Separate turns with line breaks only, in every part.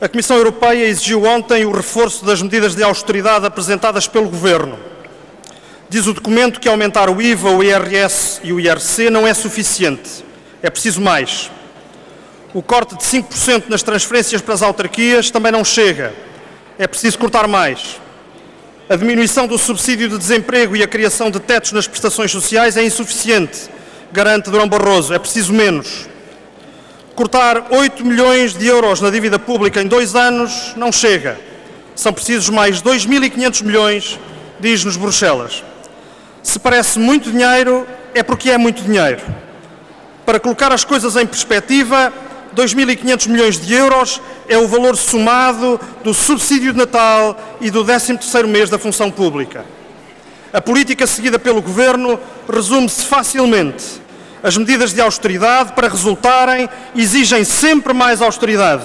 A Comissão Europeia exigiu ontem o reforço das medidas de austeridade apresentadas pelo Governo. Diz o documento que aumentar o IVA, o IRS e o IRC não é suficiente. É preciso mais. O corte de 5% nas transferências para as autarquias também não chega. É preciso cortar mais. A diminuição do subsídio de desemprego e a criação de tetos nas prestações sociais é insuficiente, garante Durão Barroso. É preciso menos. Cortar 8 milhões de euros na dívida pública em 2 anos não chega. São precisos mais 2.500 milhões, diz-nos Bruxelas. Se parece muito dinheiro, é porque é muito dinheiro. Para colocar as coisas em perspectiva, 2.500 milhões de euros é o valor somado do subsídio de Natal e do 13º mês da função pública. A política seguida pelo Governo resume-se facilmente. As medidas de austeridade, para resultarem, exigem sempre mais austeridade.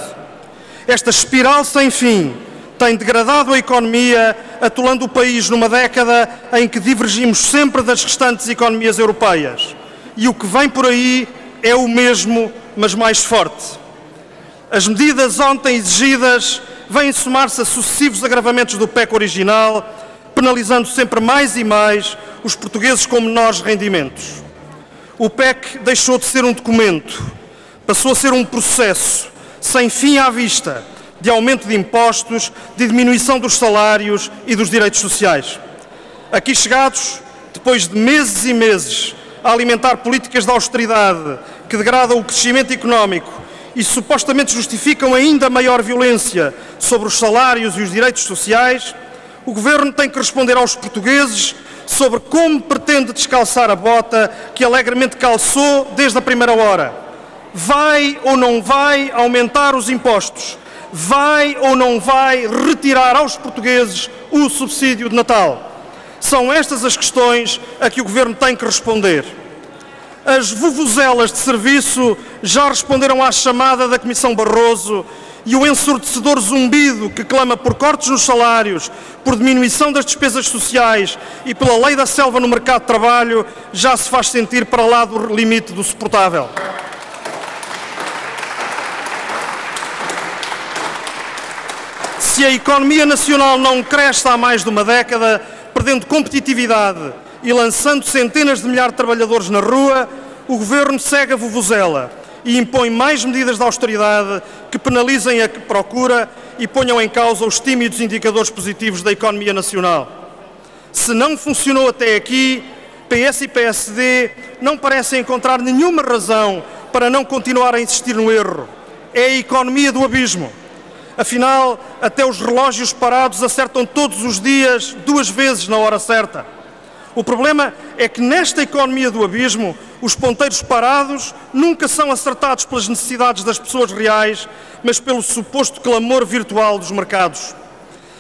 Esta espiral sem fim tem degradado a economia, atolando o país numa década em que divergimos sempre das restantes economias europeias. E o que vem por aí é o mesmo, mas mais forte. As medidas ontem exigidas vêm somar-se a sucessivos agravamentos do PEC original, penalizando sempre mais e mais os portugueses com menores rendimentos. O PEC deixou de ser um documento, passou a ser um processo, sem fim à vista, de aumento de impostos, de diminuição dos salários e dos direitos sociais. Aqui chegados, depois de meses e meses a alimentar políticas de austeridade que degradam o crescimento económico e supostamente justificam ainda maior violência sobre os salários e os direitos sociais, o Governo tem que responder aos portugueses sobre como pretende descalçar a bota que alegremente calçou desde a primeira hora. Vai ou não vai aumentar os impostos? Vai ou não vai retirar aos portugueses o subsídio de Natal? São estas as questões a que o Governo tem que responder. As vuvuzelas de serviço já responderam à chamada da Comissão Barroso e o ensurdecedor zumbido que clama por cortes nos salários, por diminuição das despesas sociais e pela lei da selva no mercado de trabalho já se faz sentir para lá do limite do suportável. Se a economia nacional não cresce há mais de uma década, perdendo competitividade e lançando centenas de milhares de trabalhadores na rua, o Governo segue a vuvuzela e impõe mais medidas de austeridade que penalizem a procura e ponham em causa os tímidos indicadores positivos da economia nacional. Se não funcionou até aqui, PS e PSD não parecem encontrar nenhuma razão para não continuar a insistir no erro. É a economia do abismo. Afinal, até os relógios parados acertam todos os dias 2 vezes na hora certa. O problema é que nesta economia do abismo, os ponteiros parados nunca são acertados pelas necessidades das pessoas reais, mas pelo suposto clamor virtual dos mercados.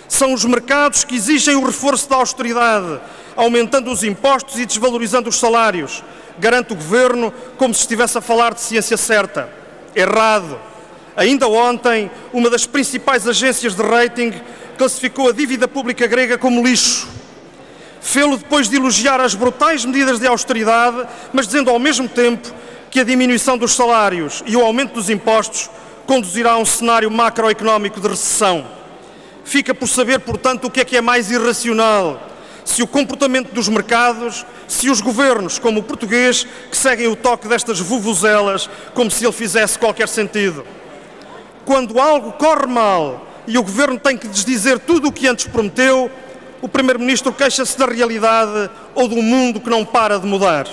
São os mercados que exigem o reforço da austeridade, aumentando os impostos e desvalorizando os salários, garante o Governo como se estivesse a falar de ciência certa. Errado. Ainda ontem, uma das principais agências de rating classificou a dívida pública grega como lixo. Fê-lo depois de elogiar as brutais medidas de austeridade, mas dizendo ao mesmo tempo que a diminuição dos salários e o aumento dos impostos conduzirá a um cenário macroeconómico de recessão. Fica por saber, portanto, o que é mais irracional, se o comportamento dos mercados, se os governos, como o português, que seguem o toque destas vuvuzelas como se ele fizesse qualquer sentido. Quando algo corre mal e o Governo tem que desdizer tudo o que antes prometeu, o Primeiro-Ministro queixa-se da realidade ou do mundo que não para de mudar.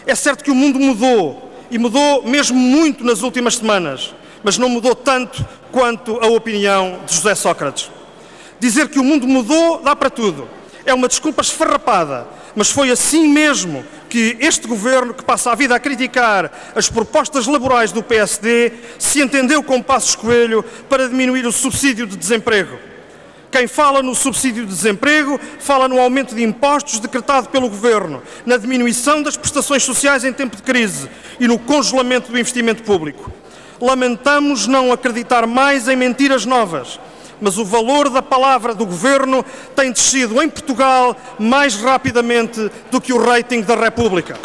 É certo que o mundo mudou, e mudou mesmo muito nas últimas semanas, mas não mudou tanto quanto a opinião de José Sócrates. Dizer que o mundo mudou dá para tudo. É uma desculpa esfarrapada, mas foi assim mesmo que este Governo, que passa a vida a criticar as propostas laborais do PSD, se entendeu com Passos Coelho para diminuir o subsídio de desemprego. Quem fala no subsídio de desemprego, fala no aumento de impostos decretado pelo Governo, na diminuição das prestações sociais em tempo de crise e no congelamento do investimento público. Lamentamos não acreditar mais em mentiras novas, mas o valor da palavra do Governo tem descido em Portugal mais rapidamente do que o rating da República.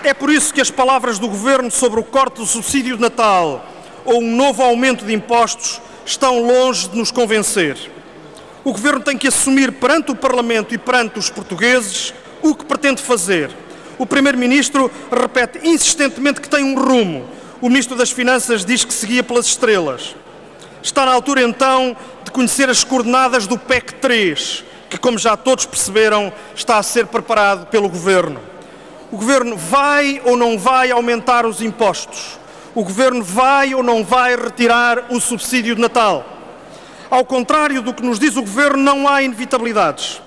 É por isso que as palavras do Governo sobre o corte do subsídio de Natal ou um novo aumento de impostos estão longe de nos convencer. O Governo tem que assumir perante o Parlamento e perante os portugueses o que pretende fazer. O Primeiro-Ministro repete insistentemente que tem um rumo. O Ministro das Finanças diz que seguia pelas estrelas. Está na altura, então, de conhecer as coordenadas do PEC 3, que, como já todos perceberam, está a ser preparado pelo Governo. O Governo vai ou não vai aumentar os impostos? O Governo vai ou não vai retirar o subsídio de Natal? Ao contrário do que nos diz o Governo, não há inevitabilidades.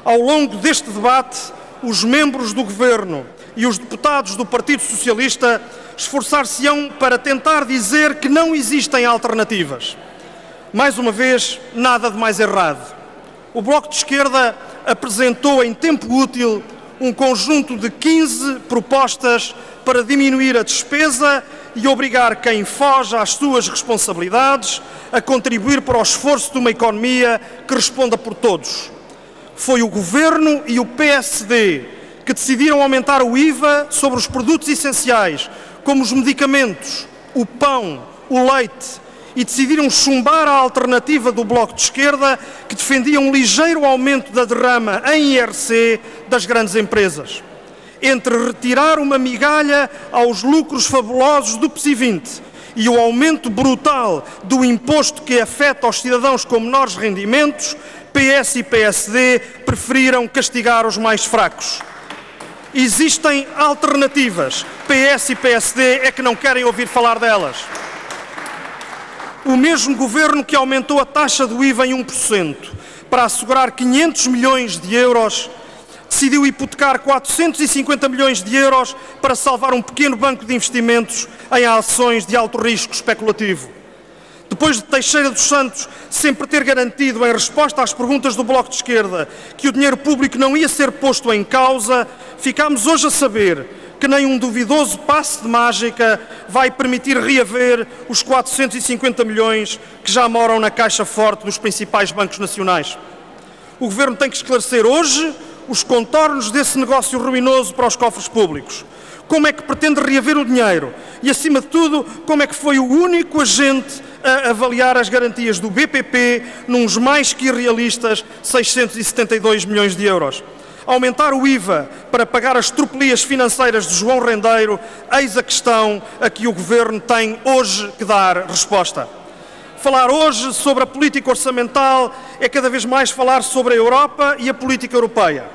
Ao longo deste debate, os membros do Governo e os deputados do Partido Socialista esforçar-se-ão para tentar dizer que não existem alternativas. Mais uma vez, nada de mais errado. O Bloco de Esquerda apresentou em tempo útil um conjunto de 15 propostas para diminuir a despesa e obrigar quem foge às suas responsabilidades a contribuir para o esforço de uma economia que responda por todos. Foi o Governo e o PSD que decidiram aumentar o IVA sobre os produtos essenciais, como os medicamentos, o pão, o leite, e decidiram chumbar a alternativa do Bloco de Esquerda, que defendia um ligeiro aumento da derrama em IRC das grandes empresas. Entre retirar uma migalha aos lucros fabulosos do PSI 20 e o aumento brutal do imposto que afeta os cidadãos com menores rendimentos, PS e PSD preferiram castigar os mais fracos. Existem alternativas. PS e PSD é que não querem ouvir falar delas. O mesmo Governo que aumentou a taxa do IVA em 1% para assegurar 500 milhões de euros, decidiu hipotecar 450 milhões de euros para salvar um pequeno banco de investimentos em ações de alto risco especulativo. Depois de Teixeira dos Santos sempre ter garantido, em resposta às perguntas do Bloco de Esquerda, que o dinheiro público não ia ser posto em causa, ficamos hoje a saber que nem um duvidoso passe de mágica vai permitir reaver os 450 milhões que já moram na caixa forte dos principais bancos nacionais. O Governo tem que esclarecer hoje os contornos desse negócio ruinoso para os cofres públicos. Como é que pretende reaver o dinheiro? E, acima de tudo, como é que foi o único agente a avaliar as garantias do BPP nos mais que irrealistas 672 milhões de euros? Aumentar o IVA para pagar as tropelias financeiras de João Rendeiro, eis a questão a que o Governo tem hoje que dar resposta. Falar hoje sobre a política orçamental é cada vez mais falar sobre a Europa e a política europeia.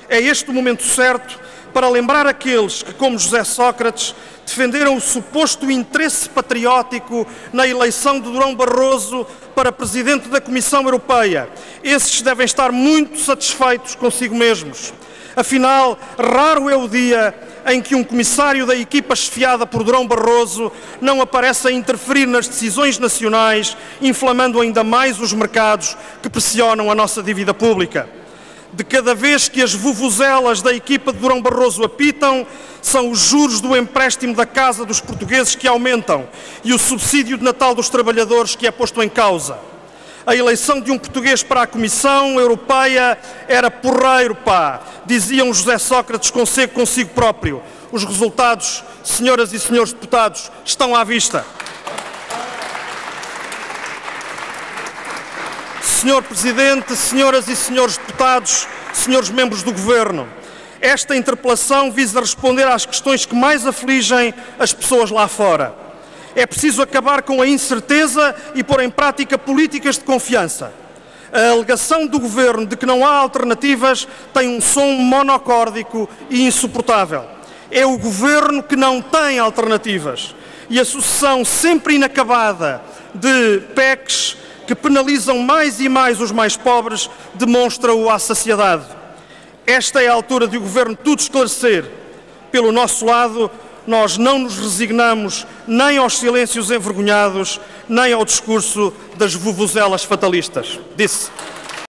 É este o momento certo para lembrar aqueles que, como José Sócrates, defenderam o suposto interesse patriótico na eleição de Durão Barroso para Presidente da Comissão Europeia. Esses devem estar muito satisfeitos consigo mesmos. Afinal, raro é o dia em que um comissário da equipa chefiada por Durão Barroso não aparece a interferir nas decisões nacionais, inflamando ainda mais os mercados que pressionam a nossa dívida pública. De cada vez que as vuvuzelas da equipa de Durão Barroso apitam, são os juros do empréstimo da casa dos portugueses que aumentam e o subsídio de Natal dos trabalhadores que é posto em causa. A eleição de um português para a Comissão Europeia era porreiro, pá, diziam José Sócrates consigo próprio. Os resultados, senhoras e senhores deputados, estão à vista. Senhor Presidente, senhoras e senhores deputados, senhores membros do Governo, esta interpelação visa responder às questões que mais afligem as pessoas lá fora. É preciso acabar com a incerteza e pôr em prática políticas de confiança. A alegação do Governo de que não há alternativas tem um som monocórdico e insuportável. É o Governo que não tem alternativas e a sucessão sempre inacabada de PECs que penalizam mais e mais os mais pobres demonstra-o à saciedade. Esta é a altura de o Governo tudo esclarecer. Pelo nosso lado, nós não nos resignamos nem aos silêncios envergonhados, nem ao discurso das vuvuzelas fatalistas. Disse.